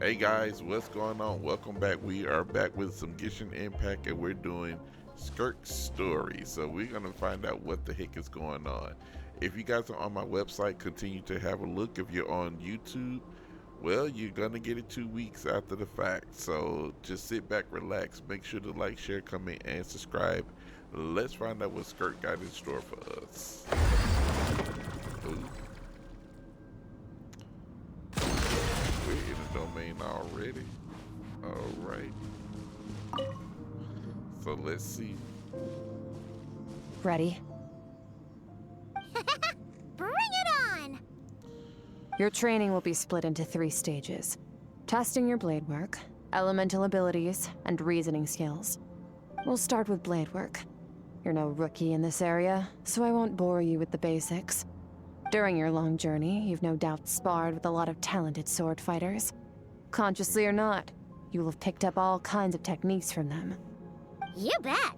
Hey guys, what's going on? Welcome back. We are back with some Genshin Impact and we're doing Skirk's story. So we're going to find out what the heck is going on. If you guys are on my website, continue to have a look. If you're on YouTube, well, you're going to get it 2 weeks after the fact. So just sit back, relax, make sure to like, share, comment, and subscribe. Let's find out what Skirk got in store for us. Ooh. We're in the domain already. Alright. So let's see. Ready? Bring it on! Your training will be split into 3 stages. Testing your blade work, elemental abilities, and reasoning skills. We'll start with blade work. You're no rookie in this area, so I won't bore you with the basics. During your long journey, you've no doubt sparred with a lot of talented sword fighters. Consciously or not, you'll have picked up all kinds of techniques from them. You bet!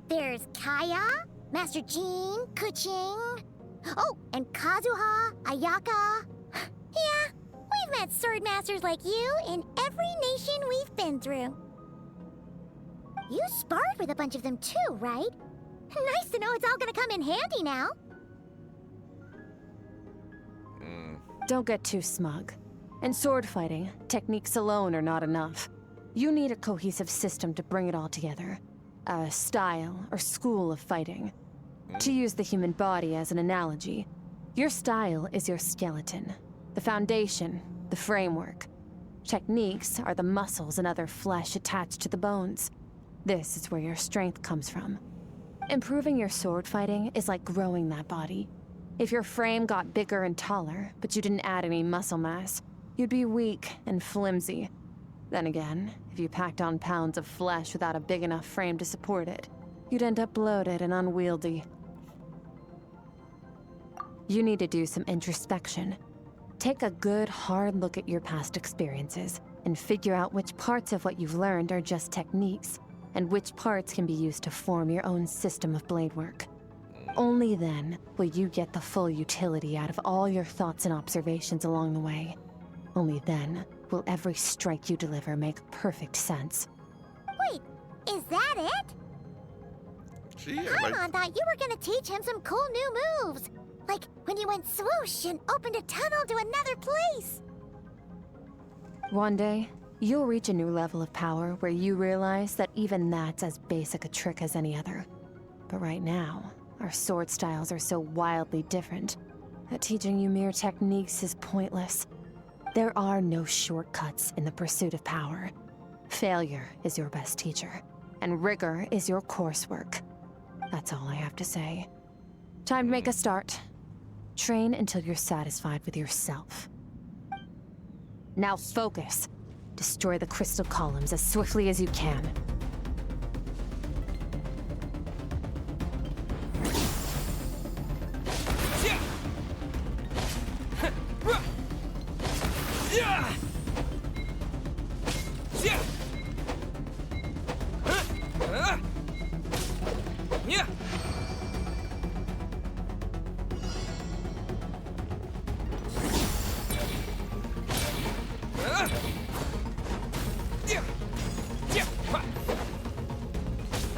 There's Kaya, Master Jean, Kuching... Oh, and Kazuha, Ayaka... Yeah, we've met sword masters like you in every nation we've been through. You sparred with a bunch of them too, right? Nice to know it's all gonna come in handy now. Don't get too smug. In sword fighting, techniques alone are not enough. You need a cohesive system to bring it all together. A style or school of fighting. To use the human body as an analogy, your style is your skeleton, the foundation, the framework. Techniques are the muscles and other flesh attached to the bones. This is where your strength comes from. Improving your sword fighting is like growing that body. If your frame got bigger and taller, but you didn't add any muscle mass, you'd be weak and flimsy. Then again, if you packed on pounds of flesh without a big enough frame to support it, you'd end up bloated and unwieldy. You need to do some introspection. Take a good, hard look at your past experiences and figure out which parts of what you've learned are just techniques, and which parts can be used to form your own system of blade work. Only then will you get the full utility out of all your thoughts and observations along the way. Only then will every strike you deliver make perfect sense. Wait, is that it? Paimon thought you were gonna teach him some cool new moves. Like when you went swoosh and opened a tunnel to another place. One day, you'll reach a new level of power where you realize that even that's as basic a trick as any other. But right now, our sword styles are so wildly different that teaching you mere techniques is pointless. There are no shortcuts in the pursuit of power. Failure is your best teacher, and rigor is your coursework. That's all I have to say. Time to make a start. Train until you're satisfied with yourself. Now focus. Destroy the crystal columns as swiftly as you can.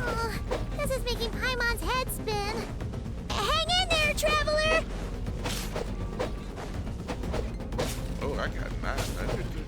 Oh, this is making Paimon's head spin. Hang in there, traveler! Oh, I got 900 too.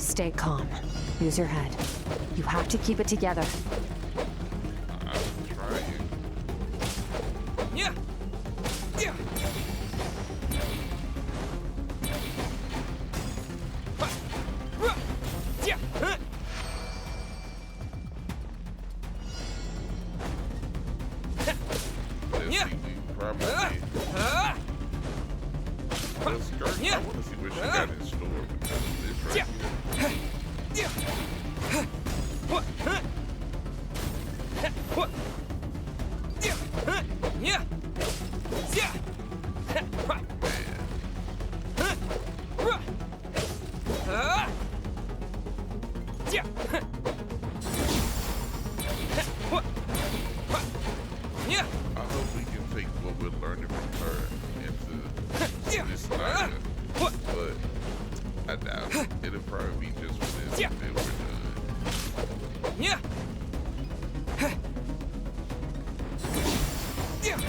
Stay calm. Use your head. You have to keep it together. I'm trying. Yeah. Yeah. Yeah. Let's see, we probably. Well, Skirk, I want to see what she got in store because of this right here. I hope we can take what we're learning from her into this style. But I doubt it. It'll probably be just for this and then we're done. Yeah. Yeah.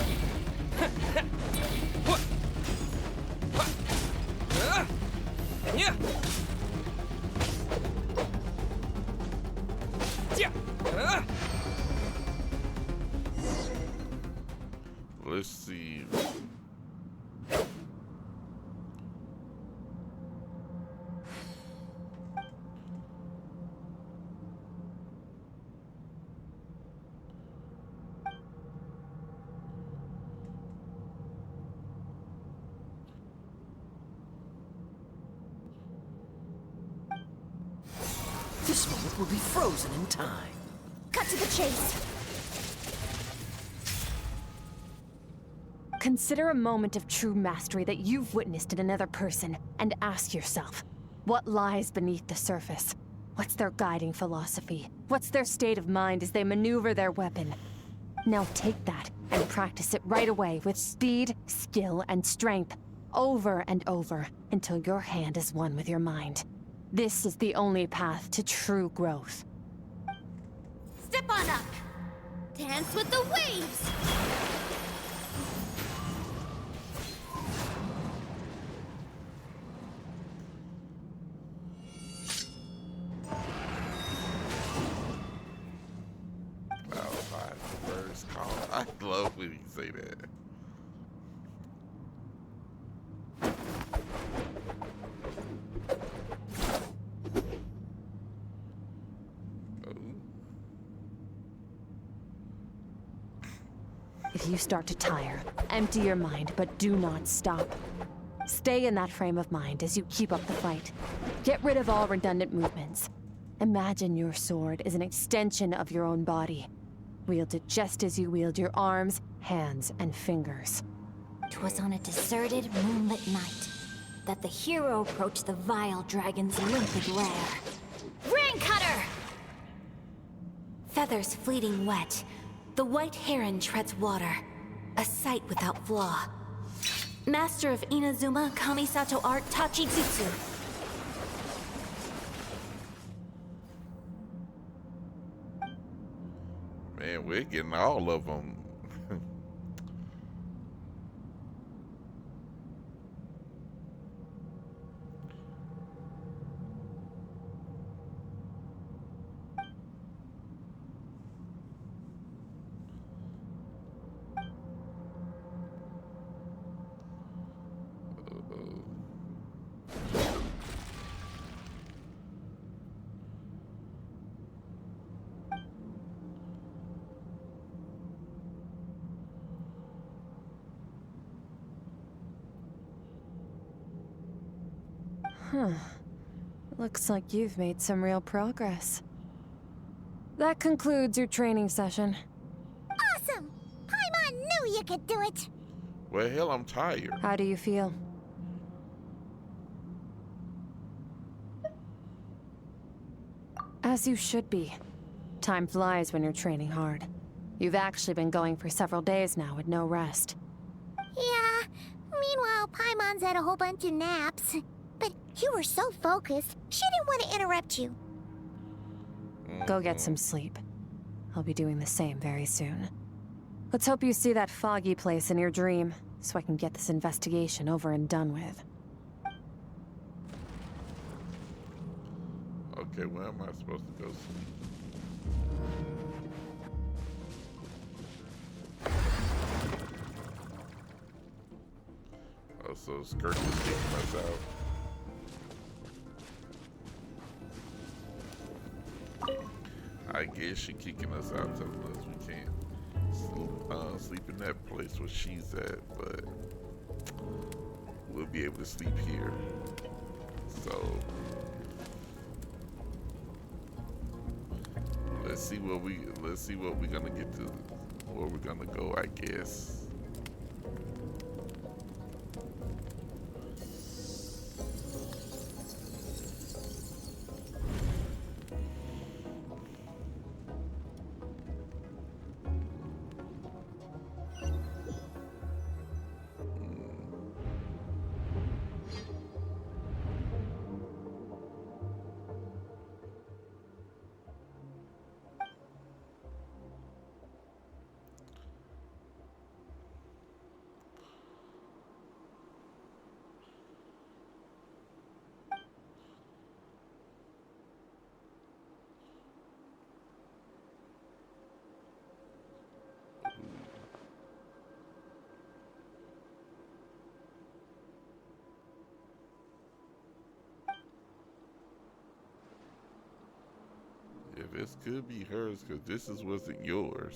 Yeah. Yeah. Let's see. This moment will be frozen in time. Cut to the chase. Consider a moment of true mastery that you've witnessed in another person, and ask yourself, what lies beneath the surface? What's their guiding philosophy? What's their state of mind as they maneuver their weapon? Now take that and practice it right away with speed, skill, and strength, over and over, until your hand is one with your mind. This is the only path to true growth. Step on up. Dance with the waves. First call. I love when you say that. If you start to tire, empty your mind, but do not stop. Stay in that frame of mind as you keep up the fight. Get rid of all redundant movements. Imagine your sword is an extension of your own body. Wield it just as you wield your arms, hands, and fingers. 'Twas on a deserted, moonlit night that the hero approached the vile dragon's limpid lair. Rain Cutter! Feathers fleeting wet, the white heron treads water, a sight without flaw. Master of Inazuma Kamisato art Tachijutsu. Man, we're getting all of them. Huh. Looks like you've made some real progress. That concludes your training session. Awesome! Paimon knew you could do it! Well, hell, I'm tired. How do you feel? As you should be. Time flies when you're training hard. You've actually been going for several days now with no rest. Yeah, meanwhile, Paimon's had a whole bunch of naps. But you were so focused, she didn't want to interrupt you. Go get some sleep. I'll be doing the same very soon. Let's hope you see that foggy place in your dream, so I can get this investigation over and done with. Okay, where am I supposed to go? Oh, so Skirk is kicking us out. I guess she's kicking us out, telling us we can't sleep in that place where she's at, but we'll be able to sleep here. So let's see what we're gonna get to, where we're gonna go, I guess. Yeah, this could be hers because wasn't yours.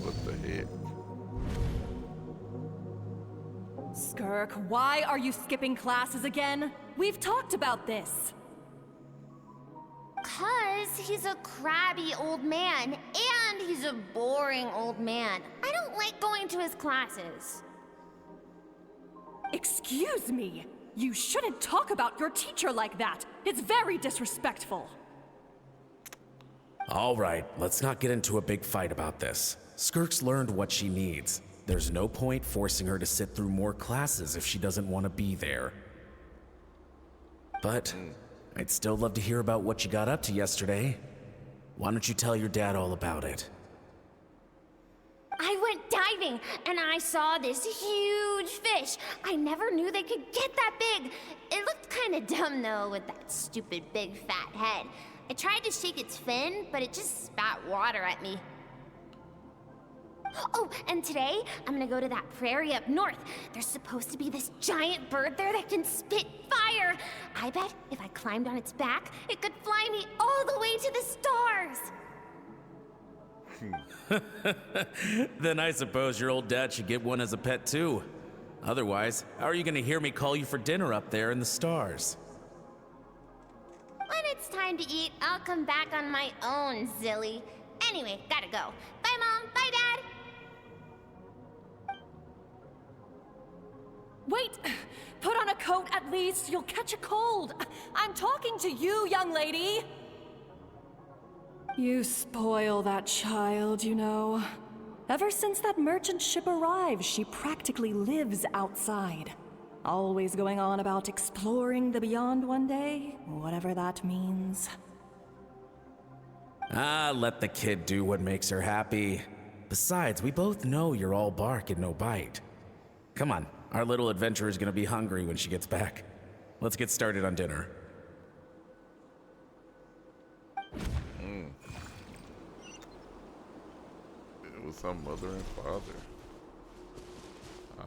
What the heck? Skirk, why are you skipping classes again? We've talked about this. 'Cause he's a crabby old man, and he's a boring old man. I don't like going to his classes. Excuse me. You shouldn't talk about your teacher like that. It's very disrespectful. All right, let's not get into a big fight about this. Skirk's learned what she needs. There's no point forcing her to sit through more classes if she doesn't want to be there. But I'd still love to hear about what you got up to yesterday. Why don't you tell your dad all about it? I went diving, and I saw this huge fish. I never knew they could get that big. It looked kind of dumb, though, with that stupid big fat head. I tried to shake its fin, but it just spat water at me. Oh, and today, I'm gonna go to that prairie up north. There's supposed to be this giant bird there that can spit fire. I bet if I climbed on its back, it could fly me all the way to the stars. Then I suppose your old dad should get one as a pet too. Otherwise, how are you gonna hear me call you for dinner up there in the stars? When it's time to eat, I'll come back on my own, Zilly. Anyway, gotta go. Bye, Mom. Bye, Dad. Wait! Put on a coat at least. You'll catch a cold. I'm talking to you, young lady. You spoil that child, you know. Ever since that merchant ship arrived, she practically lives outside. Always going on about exploring the beyond one day, whatever that means. Ah, let the kid do what makes her happy. Besides, we both know you're all bark and no bite. Come on, our little adventurer's gonna be hungry when she gets back. Let's get started on dinner. It was some mother and father.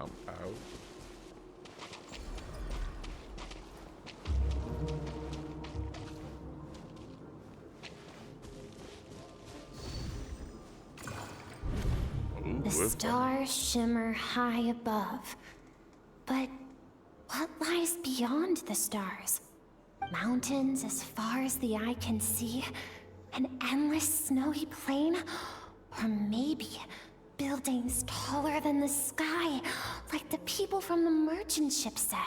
I'm out. Ooh, The stars shimmer high above. But what lies beyond the stars? Mountains as far as the eye can see? An endless snowy plain? Or maybe buildings taller than the sky, like the people from the merchant ship said.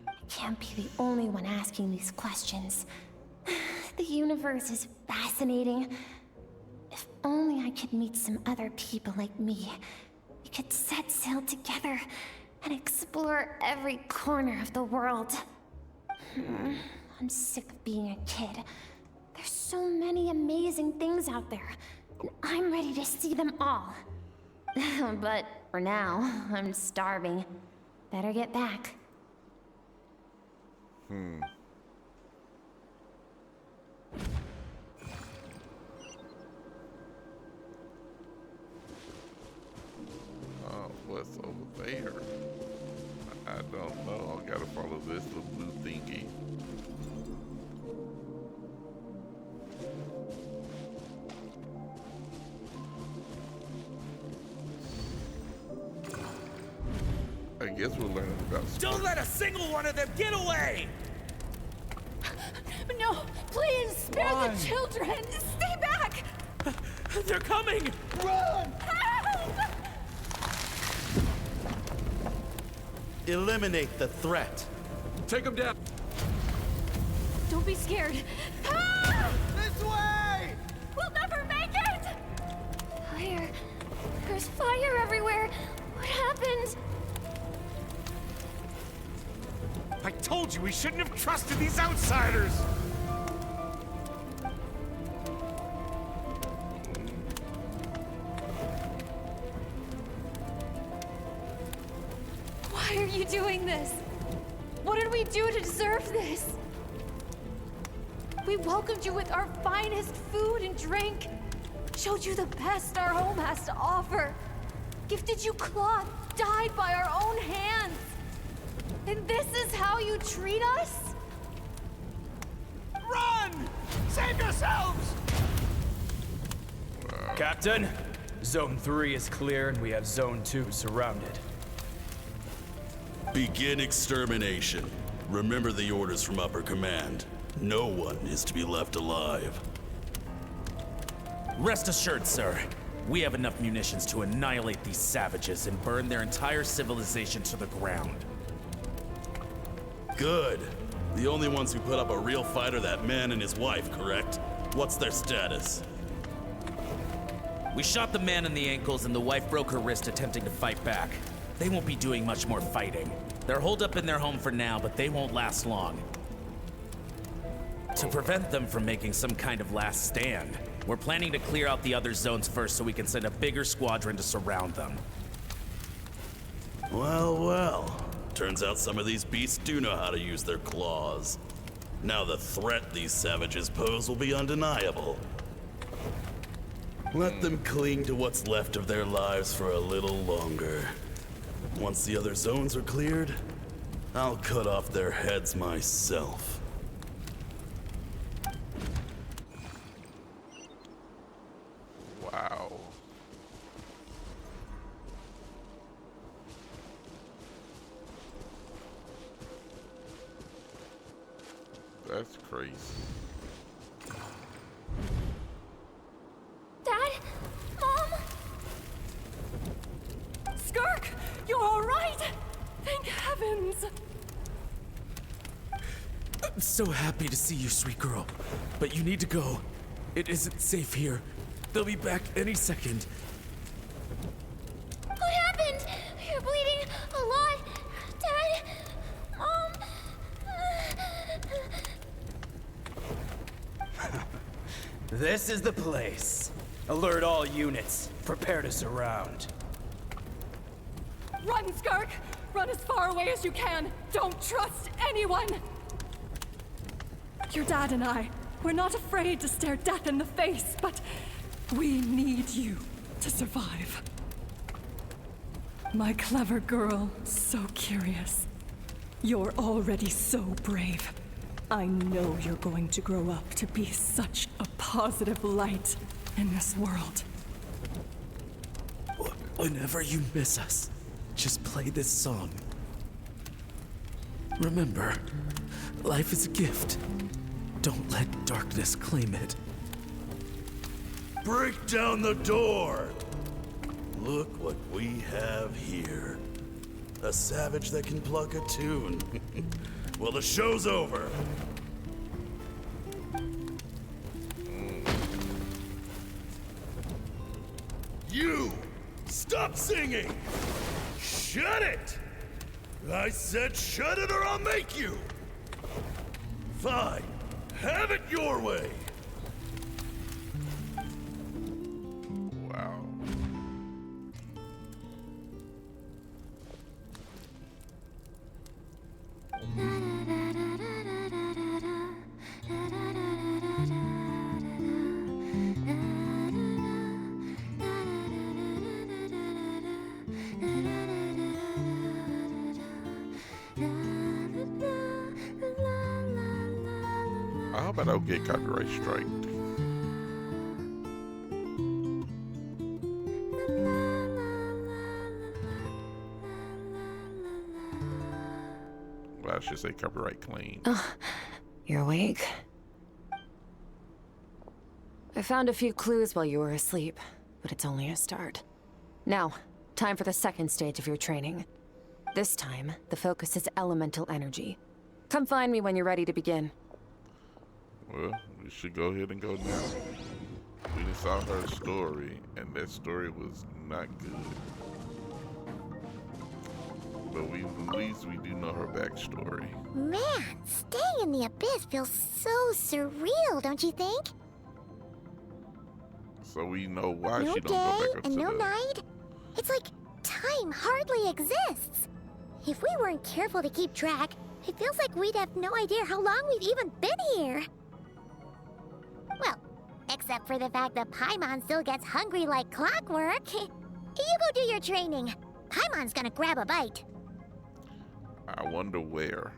I can't be the only one asking these questions. The universe is fascinating. If only I could meet some other people like me. We could set sail together and explore every corner of the world. I'm sick of being a kid. There's so many amazing things out there, and I'm ready to see them all. But for now, I'm starving. Better get back. What's over there? I don't know. I gotta follow this little blue thingy. I guess we're learning about Skirk. Don't let a single one of them get away! No, please, spare Why? the children! Stay back! They're coming! Run! Help! Eliminate the threat. Take them down. Don't be scared. Ah! This way! We'll never make it! Fire. There's fire everywhere. What happened? I told you we shouldn't have trusted these outsiders! Why are you doing this? What did we do to deserve this? We welcomed you with our finest food and drink, showed you the best our home has to offer, gifted you cloth dyed by our own hands. And this is how you treat us? Run! Save yourselves! Captain, Zone 3 is clear and we have Zone 2 surrounded. Begin extermination. Remember the orders from Upper Command. No one is to be left alive. Rest assured, sir. We have enough munitions to annihilate these savages and burn their entire civilization to the ground. Good. The only ones who put up a real fight are that man and his wife, correct? What's their status? We shot the man in the ankles and the wife broke her wrist attempting to fight back. They won't be doing much more fighting. They're holed up in their home for now, but they won't last long. To prevent them from making some kind of last stand, we're planning to clear out the other zones first so we can send a bigger squadron to surround them. Well, well. Turns out some of these beasts do know how to use their claws. Now the threat these savages pose will be undeniable. Let them cling to what's left of their lives for a little longer. Once the other zones are cleared, I'll cut off their heads myself. Wow. That's crazy. Dad? Mom? Skirk, you're all right? Thank heavens. I'm so happy to see you, sweet girl. But you need to go. It isn't safe here. They'll be back any second. What happened? You're bleeding a lot. Dad? Mom? This is the place. Alert all units. Prepare to surround. Run, Skirk! Run as far away as you can. Don't trust anyone. Your dad and I, we're not afraid to stare death in the face, but we need you to survive. My clever girl, so curious. You're already so brave. I know you're going to grow up to be such a positive light in this world. Whenever you miss us, just play this song. Remember, life is a gift. Don't let darkness claim it. Break down the door! Look what we have here. A savage that can pluck a tune. Well, the show's over. You! Stop singing! Shut it! I said shut it or I'll make you! Fine. Have it your way! Wow. I hope I don't get copyright striked. Well, I should say copyright claim. Oh, you're awake. I found a few clues while you were asleep, but it's only a start. Now, time for the second stage of your training. This time, the focus is elemental energy. Come find me when you're ready to begin. Well, we should go ahead and go now. We just saw her story, and that story was not good. But at least we do know her backstory. Man, staying in the abyss feels so surreal, don't you think? So we know why No she don't go day back up and to no the... night. It's like time hardly exists. If we weren't careful to keep track, it feels like we'd have no idea how long we've even been here. Well, except for the fact that Paimon still gets hungry like clockwork. You go do your training. Paimon's gonna grab a bite. I wonder where.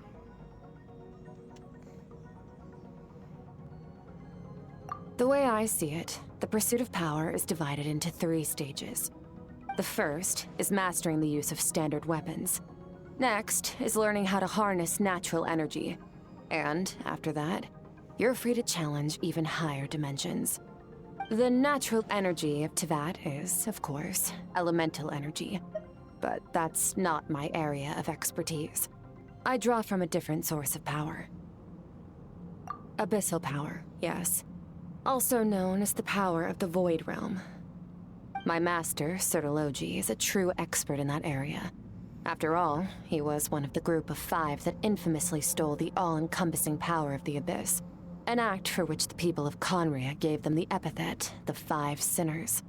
The way I see it, the pursuit of power is divided into 3 stages. The first is mastering the use of standard weapons. Next is learning how to harness natural energy. And after that, you're free to challenge even higher dimensions. The natural energy of Teyvat is, of course, elemental energy. But that's not my area of expertise. I draw from a different source of power. Abyssal power, yes. Also known as the power of the Void Realm. My master, Sertologi, is a true expert in that area. After all, he was one of the group of 5 that infamously stole the all-encompassing power of the Abyss, an act for which the people of Conria gave them the epithet, the 5 Sinners.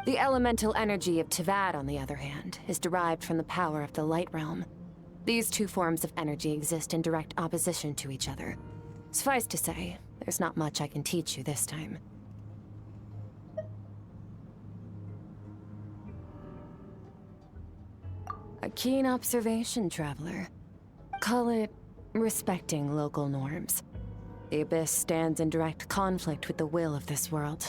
The elemental energy of Teyvat, on the other hand, is derived from the power of the Light Realm. These 2 forms of energy exist in direct opposition to each other. Suffice to say, there's not much I can teach you this time. A keen observation, traveler. Call it respecting local norms. The Abyss stands in direct conflict with the will of this world.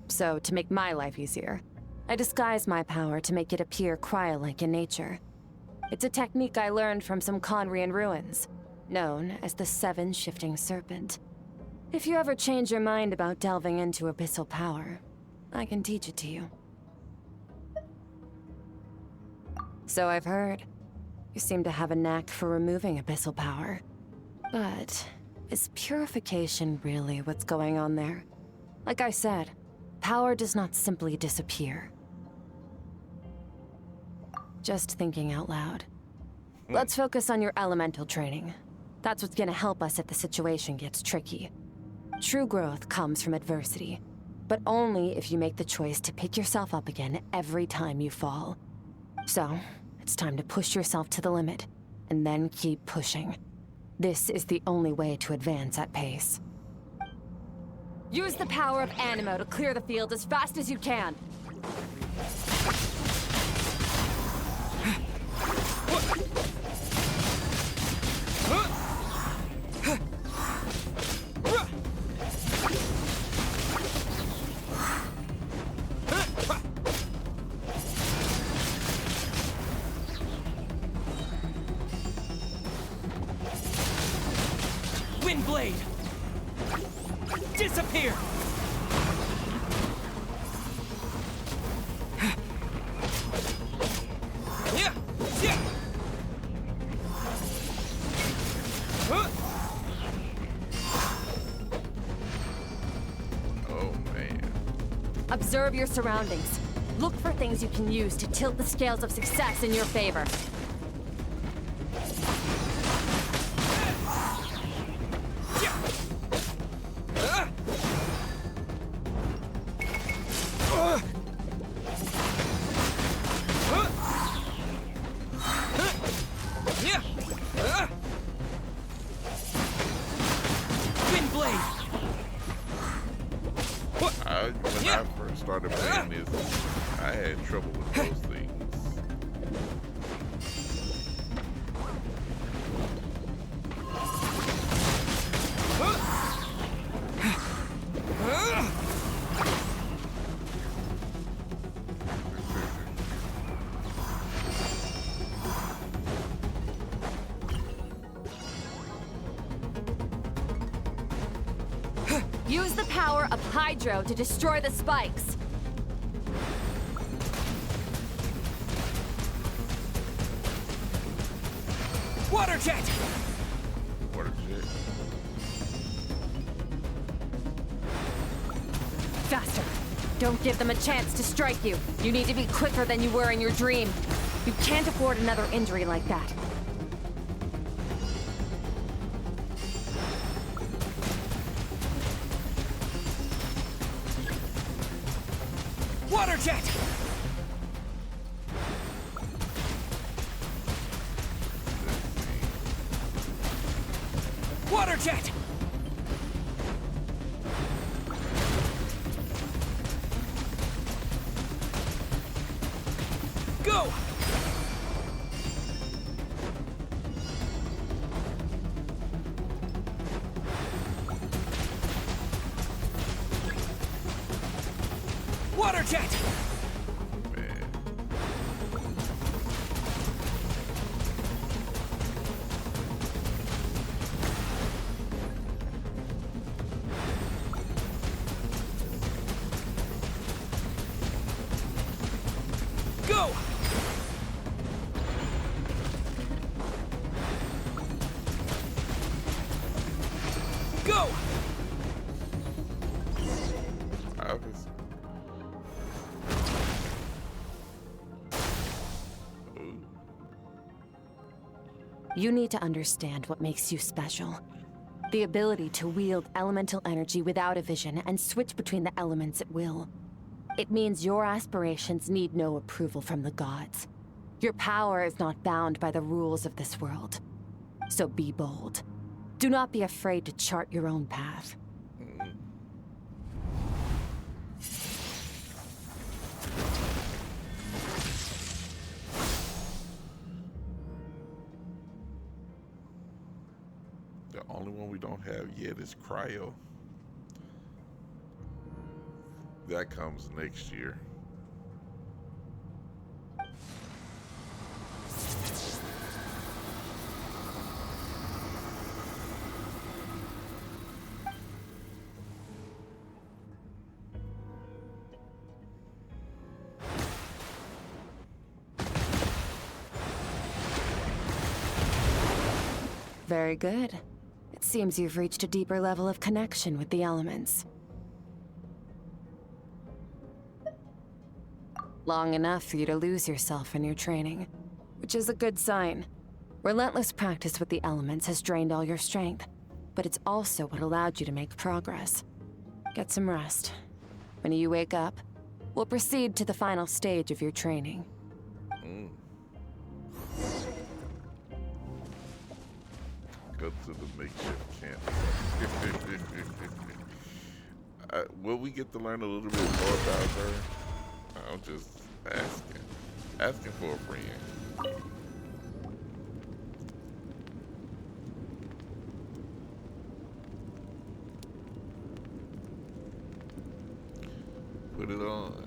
So, to make my life easier, I disguise my power to make it appear cryo-like in nature. It's a technique I learned from some Conrian ruins, known as the 7 Shifting Serpent. If you ever change your mind about delving into abyssal power, I can teach it to you. So I've heard. You seem to have a knack for removing abyssal power. But is purification really what's going on there? Like I said, power does not simply disappear. Just thinking out loud. Let's focus on your elemental training. That's what's gonna help us if the situation gets tricky. True growth comes from adversity, but only if you make the choice to pick yourself up again every time you fall. So, it's time to push yourself to the limit, and then keep pushing. This is the only way to advance at pace. Use the power of Animo to clear the field as fast as you can. Windblade! Disappear! Yeah! Yeah! Observe your surroundings. Look for things you can use to tilt the scales of success in your favor. When I first started playing this, I had trouble with those things. Use the power of Hydro to destroy the spikes. Water jet! Water jet. Faster. Don't give them a chance to strike you. You need to be quicker than you were in your dream. You can't afford another injury like that. Water jet! Water jet! Go! Water jet! Go! Go! Obviously. You need to understand what makes you special. The ability to wield elemental energy without a vision and switch between the elements at will. It means your aspirations need no approval from the gods. Your power is not bound by the rules of this world. So be bold. Do not be afraid to chart your own path. The only one we don't have yet is Cryo. That comes next year. Very good. It seems you've reached a deeper level of connection with the elements. Long enough for you to lose yourself in your training, which is a good sign. Relentless practice with the elements has drained all your strength, but it's also what allowed you to make progress. Get some rest. When you wake up, we'll proceed to the final stage of your training. Go to the makeshift camp. Will we get to learn a little bit more about her? I'm just asking for a friend. Put it on.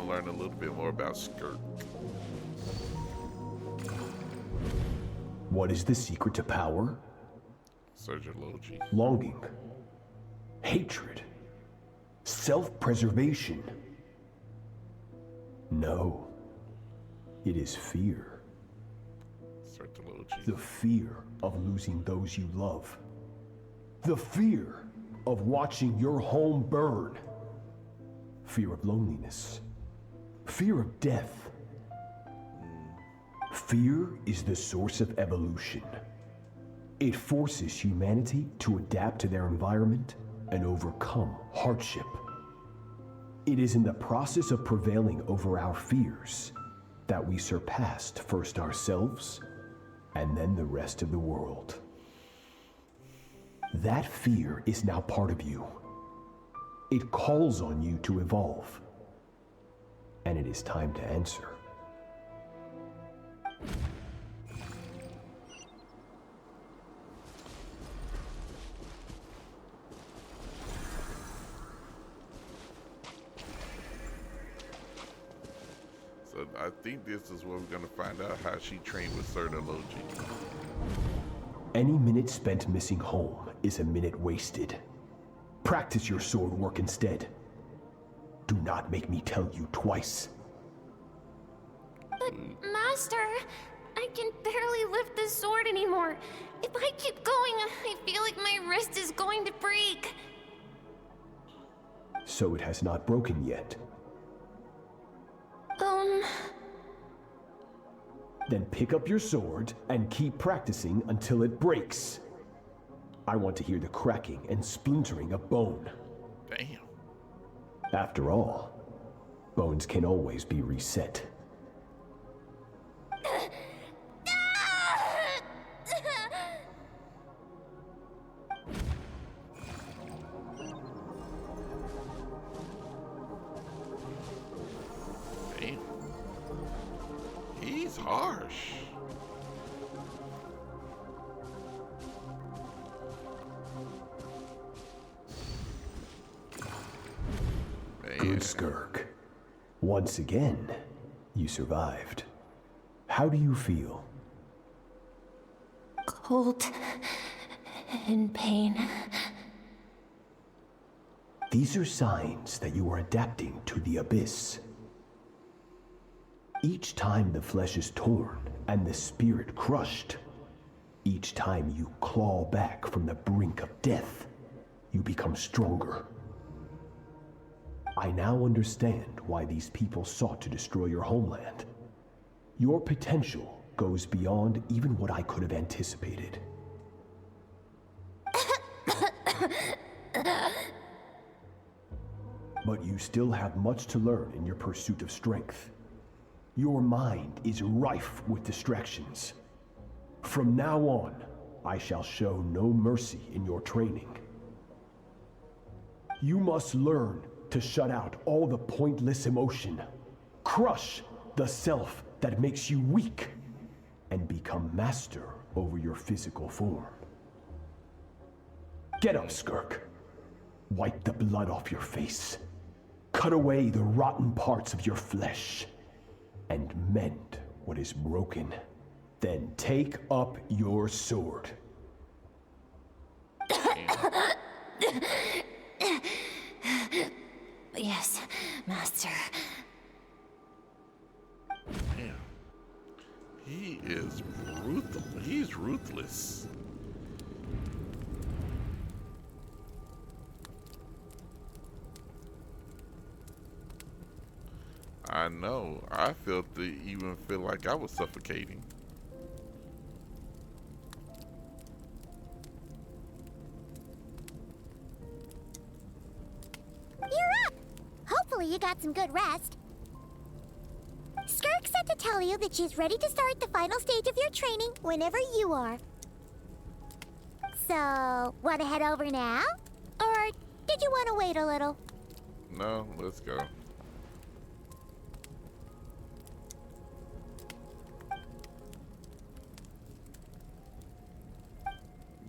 to learn a little bit more about Skirk. What is the secret to power? Surgeology. Longing, hatred, self-preservation. No, it is fear. Surgeology. The fear of losing those you love. The fear of watching your home burn. Fear of loneliness. Fear of death. Fear is the source of evolution. It forces humanity to adapt to their environment and overcome hardship. It is in the process of prevailing over our fears that we surpassed first ourselves and then the rest of the world. That fear is now part of you. It calls on you to evolve. And it is time to answer. So I think this is where we're going to find out how she trained with Surgeology. Any minute spent missing home is a minute wasted. Practice your sword work instead. Do not make me tell you twice. But, Master, I can barely lift the sword anymore. If I keep going, I feel like my wrist is going to break. So it has not broken yet. Then pick up your sword and keep practicing until it breaks. I want to hear the cracking and splintering of bone. Damn. After all, bones can always be reset. Damn. He's harsh. Good, Skirk. Once again, you survived. How do you feel? Cold and pain. These are signs that you are adapting to the abyss. Each time the flesh is torn and the spirit crushed, each time you claw back from the brink of death, you become stronger. I now understand why these people sought to destroy your homeland. Your potential goes beyond even what I could have anticipated. But you still have much to learn in your pursuit of strength. Your mind is rife with distractions. From now on, I shall show no mercy in your training. You must learn to shut out all the pointless emotion, crush the self that makes you weak, and become master over your physical form. Get up, Skirk. Wipe the blood off your face. Cut away the rotten parts of your flesh. And mend what is broken. Then take up your sword. Yes, Master. Man, he is brutal. He's ruthless. I know. I even feel like I was suffocating. You're up! Hopefully you got some good rest. Skirk said to tell you that she's ready to start the final stage of your training whenever you are. So, want to head over now? Or did you want to wait a little? No, let's go.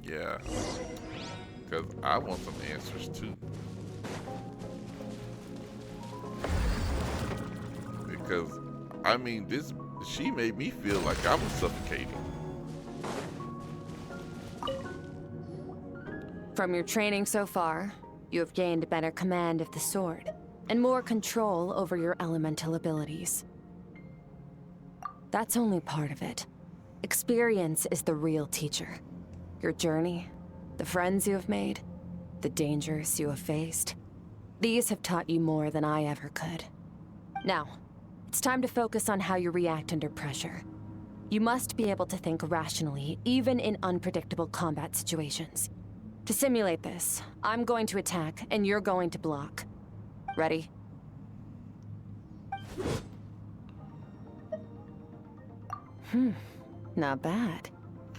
Yeah, because I want some answers too. Because, I mean, she made me feel like I was suffocating. From your training so far, you have gained better command of the sword, and more control over your elemental abilities. That's only part of it. Experience is the real teacher. Your journey, the friends you have made, the dangers you have faced. These have taught you more than I ever could. Now, it's time to focus on how you react under pressure. You must be able to think rationally, even in unpredictable combat situations. To simulate this, I'm going to attack, and you're going to block. Ready? Not bad.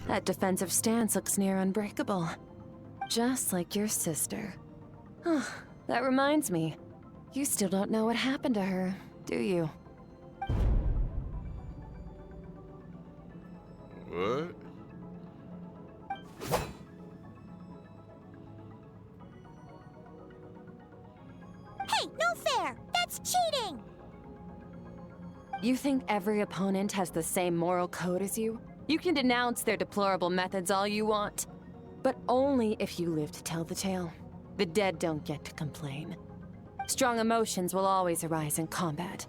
That defensive stance looks near unbreakable. Just like your sister. That reminds me. You still don't know what happened to her, do you? What? Hey, no fair! That's cheating! You think every opponent has the same moral code as you? You can denounce their deplorable methods all you want. But only if you live to tell the tale. The dead don't get to complain. Strong emotions will always arise in combat.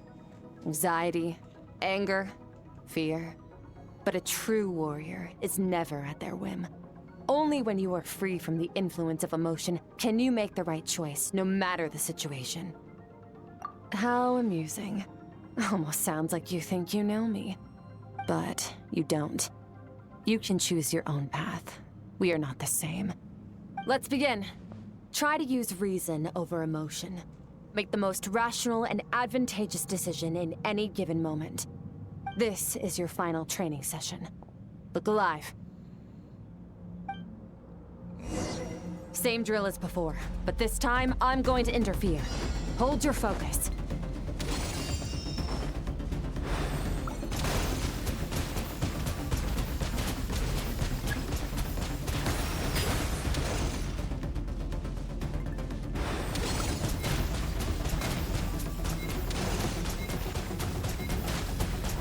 Anxiety, anger, fear. But a true warrior is never at their whim. Only when you are free from the influence of emotion can you make the right choice, no matter the situation. How amusing. Almost sounds like you think you know me. But you don't. You can choose your own path. We are not the same. Let's begin. Try to use reason over emotion. Make the most rational and advantageous decision in any given moment. This is your final training session. Look alive. Same drill as before, but this time I'm going to interfere. Hold your focus.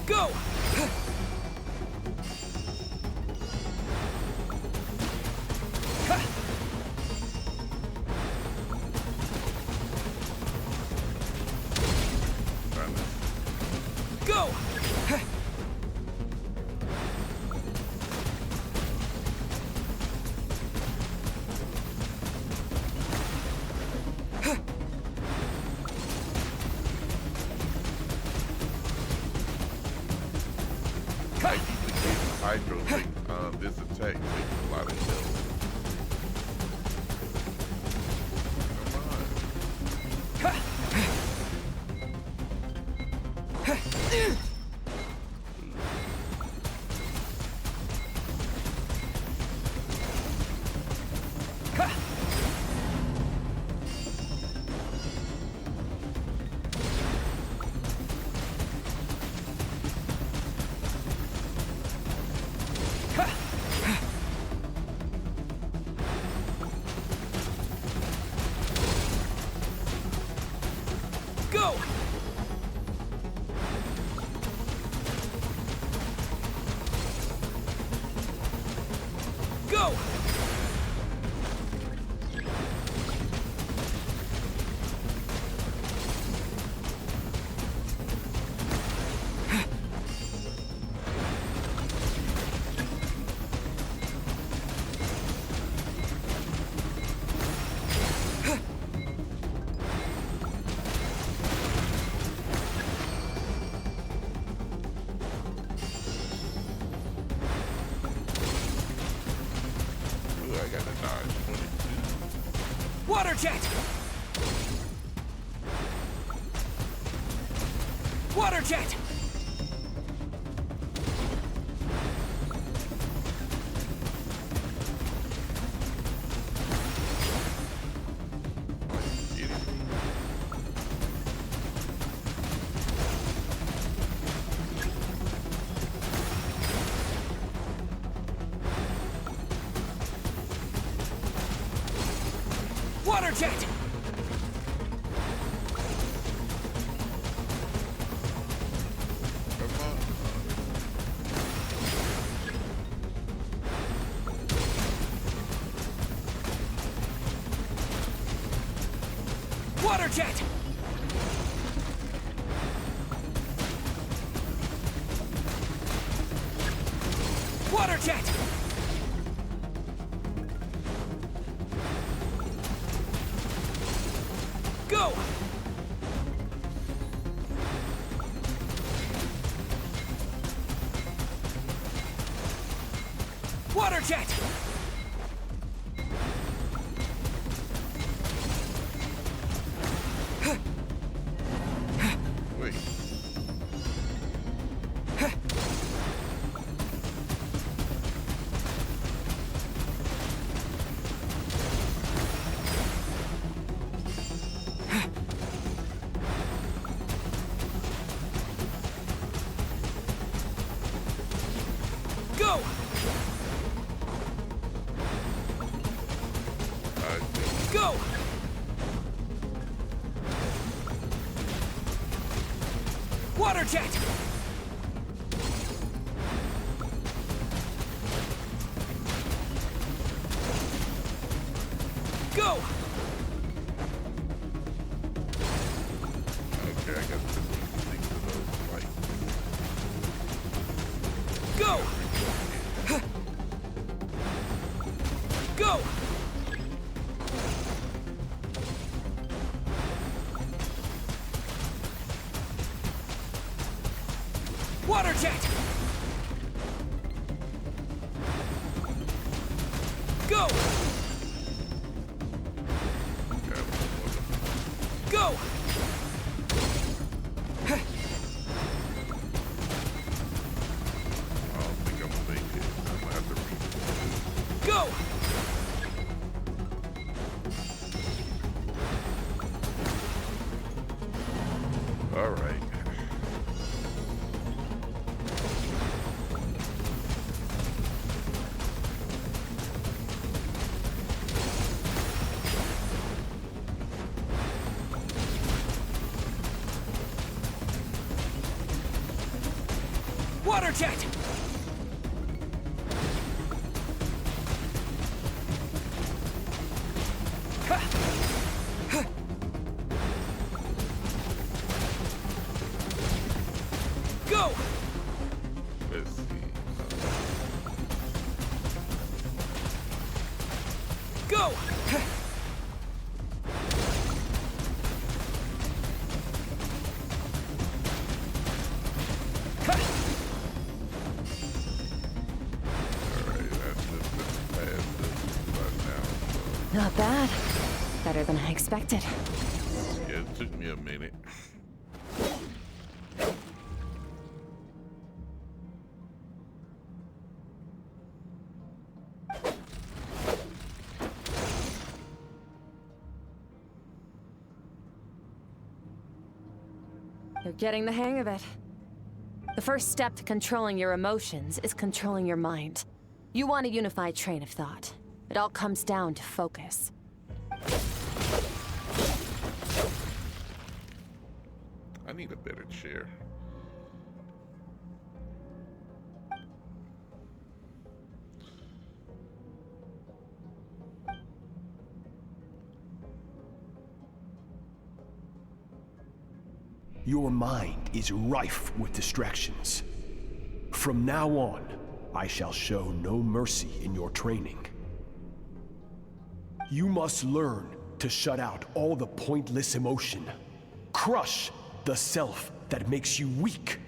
Go! Go! I usually get hydro take, this attack takes a lot of health. Go! Go! Ooh, I got a dodge 22. Water jet! Water jet! Get it. Water jet! jet! Water jet! Go! Water jet! Wait. Go! Go! Water jet! Go! Okay, I got to think of those like Go! Go! Water jet! Go! Go! I don't think I'm gonna make it. I'm gonna have to read. Go! All right. Water jet! Go! Let's see. Go! Alright, that's just past this right now. Not bad. Better than I expected. So, yeah, it took me a minute. You're getting the hang of it. The first step to controlling your emotions is controlling your mind. You want a unified train of thought. It all comes down to focus. I need a better chair. Your mind is rife with distractions. From now on, I shall show no mercy in your training. You must learn to shut out all the pointless emotion, crush the self that makes you weak,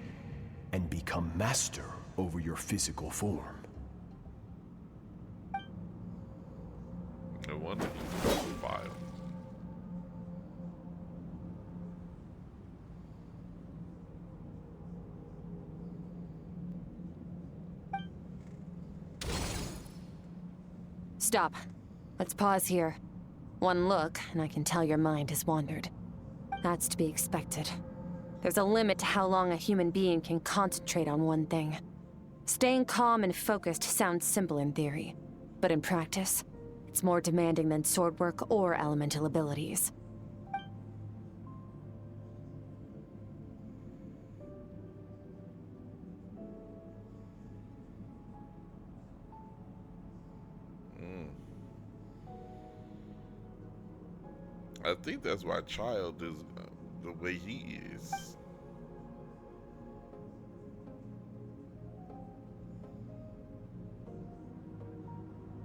and become master over your physical form. No wonder just got the file. Stop. Let's pause here. One look, and I can tell your mind has wandered. That's to be expected. There's a limit to how long a human being can concentrate on one thing. Staying calm and focused sounds simple in theory, but in practice, it's more demanding than sword work or elemental abilities. I think that's why Child is the way he is.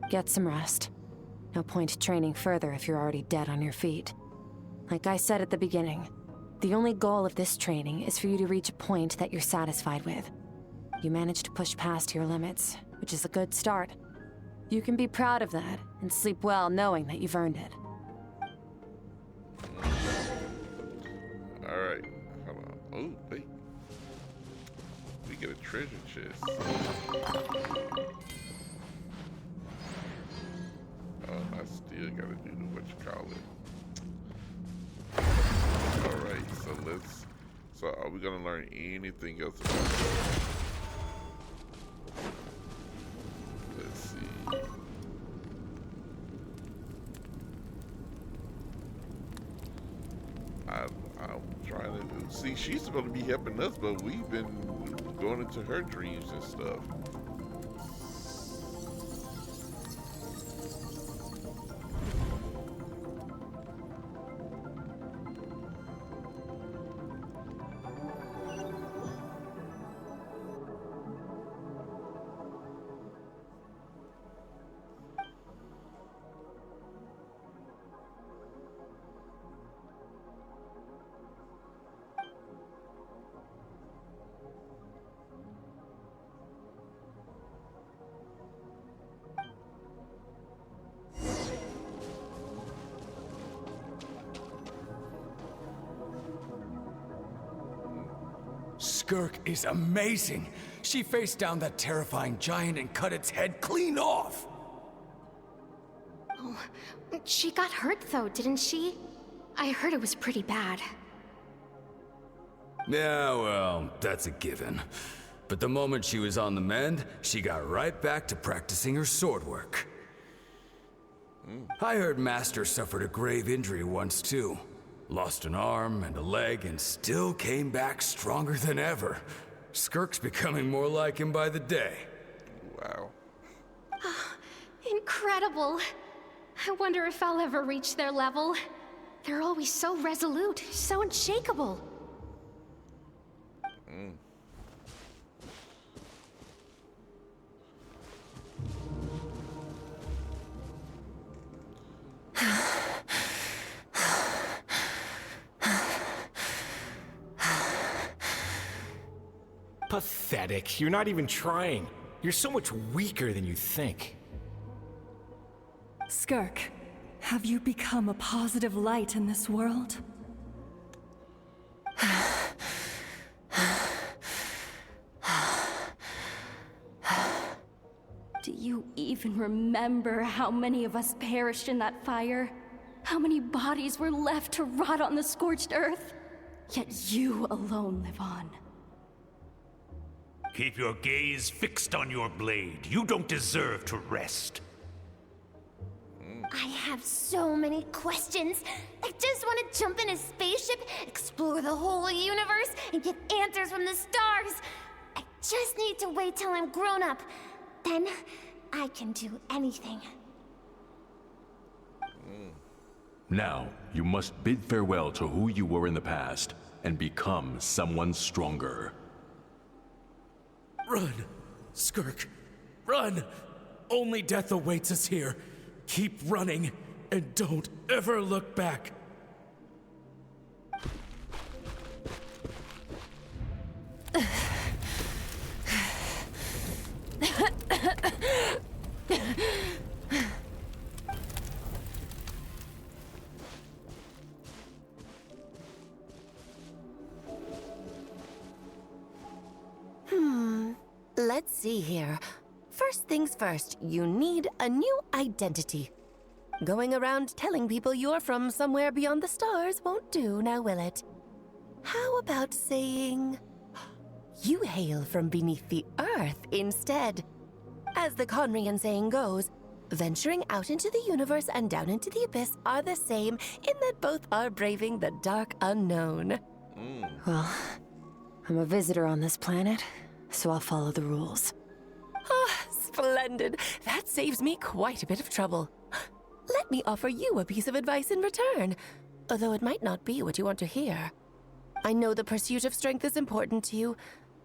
Get some rest. No point training further if you're already dead on your feet. Like I said at the beginning, the only goal of this training is for you to reach a point that you're satisfied with. You managed to push past your limits, which is a good start. You can be proud of that and sleep well knowing that you've earned it. Alright, hold on. Oh, wait. We get a treasure chest. I still gotta do the what you call it. Alright, so are we gonna learn anything else about that? Let's see. I'm trying to see, she's supposed to be helping us, but we've been going into her dreams and stuff. Skirk is amazing. She faced down that terrifying giant and cut its head clean off. Oh, she got hurt though, didn't she? I heard it was pretty bad. Yeah, well, that's a given. But the moment she was on the mend, she got right back to practicing her sword work. I heard Master suffered a grave injury once too. Lost an arm and a leg and still came back stronger than ever. Skirk's becoming more like him by the day. Wow. Incredible. I wonder if I'll ever reach their level. They're always so resolute, so unshakable. Pathetic. You're not even trying. You're so much weaker than you think. Skirk, have you become a positive light in this world? Do you even remember how many of us perished in that fire? How many bodies were left to rot on the scorched earth? Yet you alone live on. Keep your gaze fixed on your blade. You don't deserve to rest. I have so many questions. I just want to jump in a spaceship, explore the whole universe, and get answers from the stars. I just need to wait till I'm grown up. Then I can do anything. Now, you must bid farewell to who you were in the past and become someone stronger. Run, Skirk, run! Only death awaits us here. Keep running, and don't ever look back. Let's see here. First things first, you need a new identity. Going around telling people you're from somewhere beyond the stars won't do, now will it? How about saying you hail from beneath the earth instead? As the Conrian saying goes, venturing out into the universe and down into the abyss are the same in that both are braving the dark unknown. Well, I'm a visitor on this planet, so I'll follow the rules. Ah, splendid. That saves me quite a bit of trouble. Let me offer you a piece of advice in return. although it might not be what you want to hear. I know the pursuit of strength is important to you,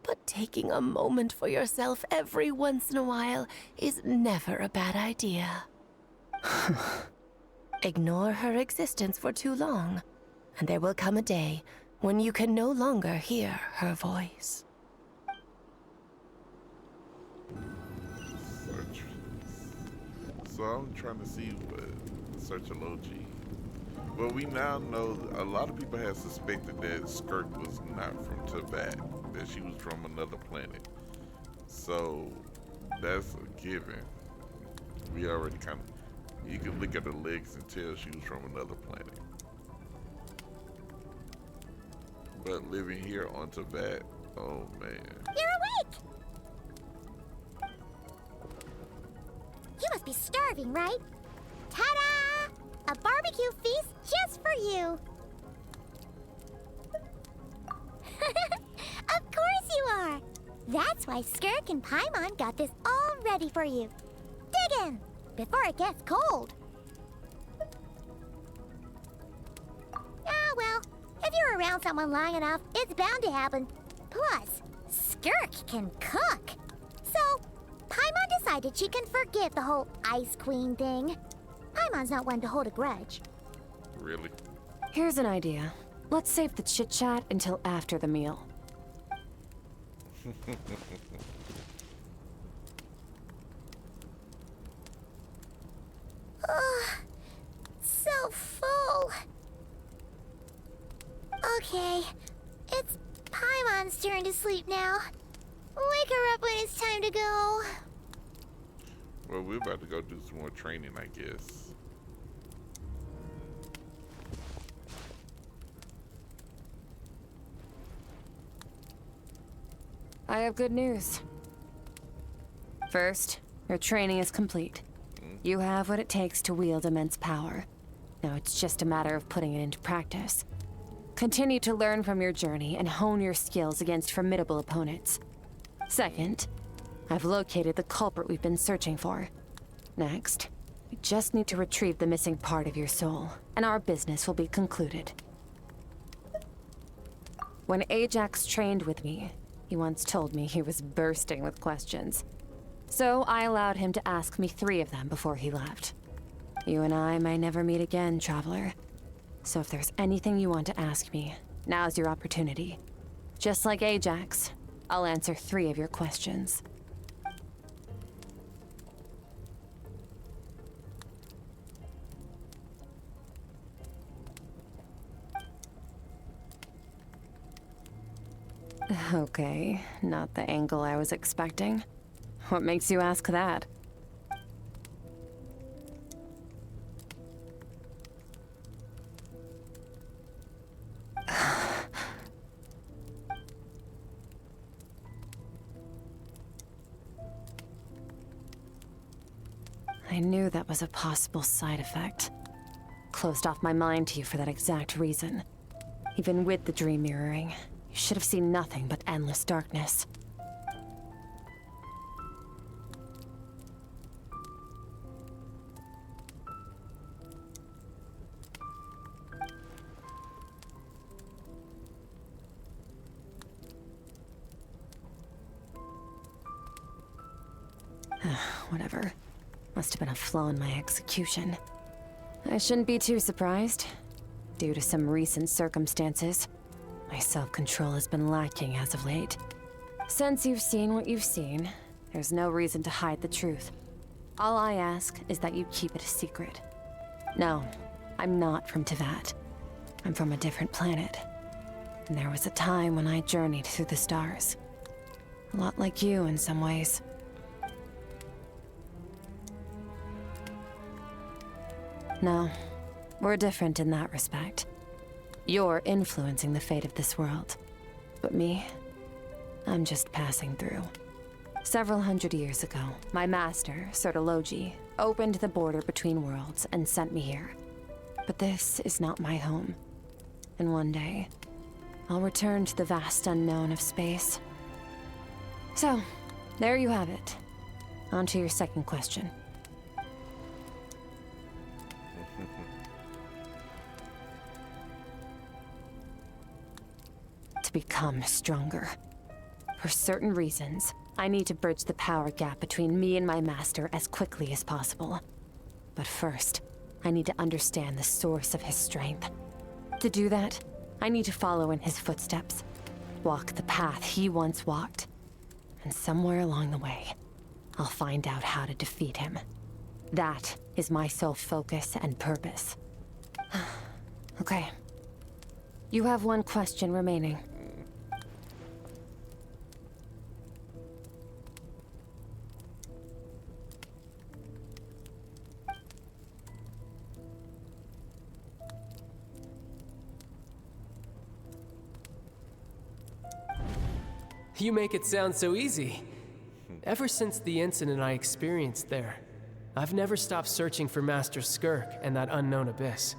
but taking a moment for yourself every once in a while is never a bad idea. Ignore her existence for too long, and there will come a day when you can no longer hear her voice. Search. So I'm trying to see what search a Logi. Well, we now know a lot of people have suspected that Skirk was not from Tibet, that she was from another planet. So that's a given. We already kind of, you can look at her legs and tell she was from another planet. But living here on Tibet, oh man. You're awake! You must be starving, right? Ta-da! A barbecue feast just for you! Of course you are! That's why Skirk and Paimon got this all ready for you. Dig in, before it gets cold. Ah, well, if you're around someone long enough, it's bound to happen. Plus, Skirk can cook. So, Paimon decided she can forget the whole Ice Queen thing. Paimon's not one to hold a grudge. Really? Here's an idea. Let's save the chit-chat until after the meal. Ugh, so full. Okay, it's Paimon's turn to sleep now. Wake her up when it's time to go. Well, we're about to go do some more training, I guess. I have good news. First, your training is complete. You have what it takes to wield immense power. Now it's just a matter of putting it into practice. Continue to learn from your journey and hone your skills against formidable opponents. Second, I've located the culprit we've been searching for. Next, we just need to retrieve the missing part of your soul, and our business will be concluded. When Ajax trained with me, he once told me he was bursting with questions. So I allowed him to ask me 3 of them before he left. You and I may never meet again, Traveler. So if there's anything you want to ask me, now's your opportunity. Just like Ajax, I'll answer 3 of your questions. Okay, not the angle I was expecting. What makes you ask that? I knew that was a possible side effect. Closed off my mind to you for that exact reason. Even with the dream mirroring, you should have seen nothing but endless darkness. Whatever. Must have been a flaw in my execution. I shouldn't be too surprised. Due to some recent circumstances, my self-control has been lacking as of late. Since you've seen what you've seen, there's no reason to hide the truth. All I ask is that you keep it a secret. No, I'm not from Teyvat. I'm from a different planet. And there was a time when I journeyed through the stars. A lot like you in some ways. No, we're different in that respect. You're influencing the fate of this world. But me, I'm just passing through. Several hundred years ago, my master, Logi, opened the border between worlds and sent me here. But this is not my home. And one day, I'll return to the vast unknown of space. So, there you have it. On to your second question. to become stronger. For certain reasons, I need to bridge the power gap between me and my master as quickly as possible. But first, I need to understand the source of his strength. To do that, I need to follow in his footsteps, walk the path he once walked, and somewhere along the way, I'll find out how to defeat him. That is my sole focus and purpose. Okay. You have one question remaining. You make it sound so easy. Ever since the incident I experienced there, I've never stopped searching for Master Skirk and that unknown abyss.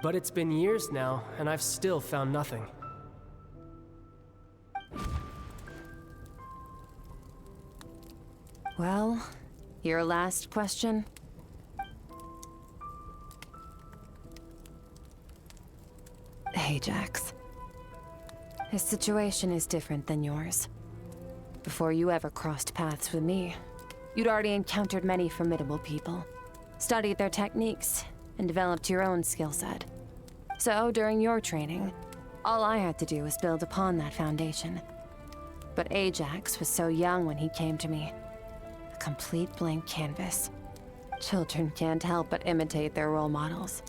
But it's been years now, and I've still found nothing. Well, your last question? Ajax. His situation is different than yours. Before you ever crossed paths with me, you'd already encountered many formidable people, studied their techniques, and developed your own skill set. So, during your training, all I had to do was build upon that foundation. But Ajax was so young when he came to me. A complete blank canvas. Children can't help but imitate their role models.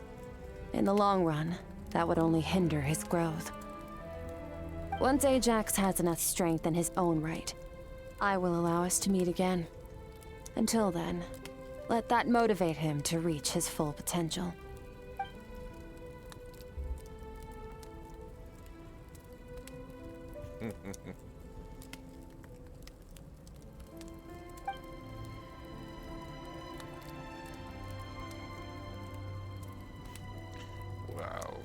In the long run, that would only hinder his growth. Once Ajax has enough strength in his own right, I will allow us to meet again. Until then, let that motivate him to reach his full potential. Wow.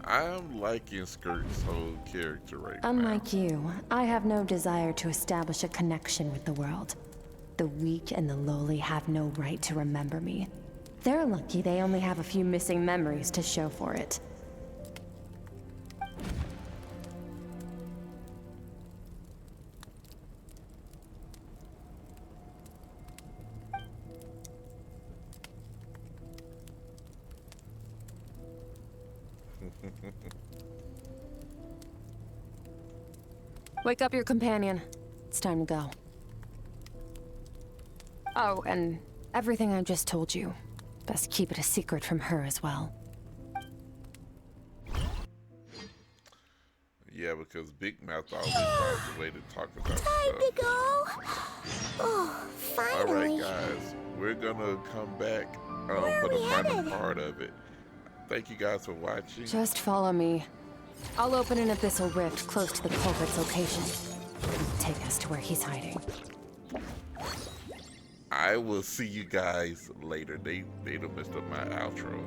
I'm liking Skirk's whole character right now. Unlike you, I have no desire to establish a connection with the world. The weak and the lowly have no right to remember me. They're lucky they only have a few missing memories to show for it. Wake up your companion. It's time to go. Oh, and everything I just told you. Best keep it a secret from her as well. Yeah, because Big Mouth always finds a way to talk about Time stuff. to go. Oh, finally. Alright guys, we're gonna come back Where for are the we final headed? part of it. Thank you guys for watching. Just follow me. I'll open an abyssal rift close to the culprit's location. It'll take us to where he's hiding. I will see you guys later. They done messed up my outro.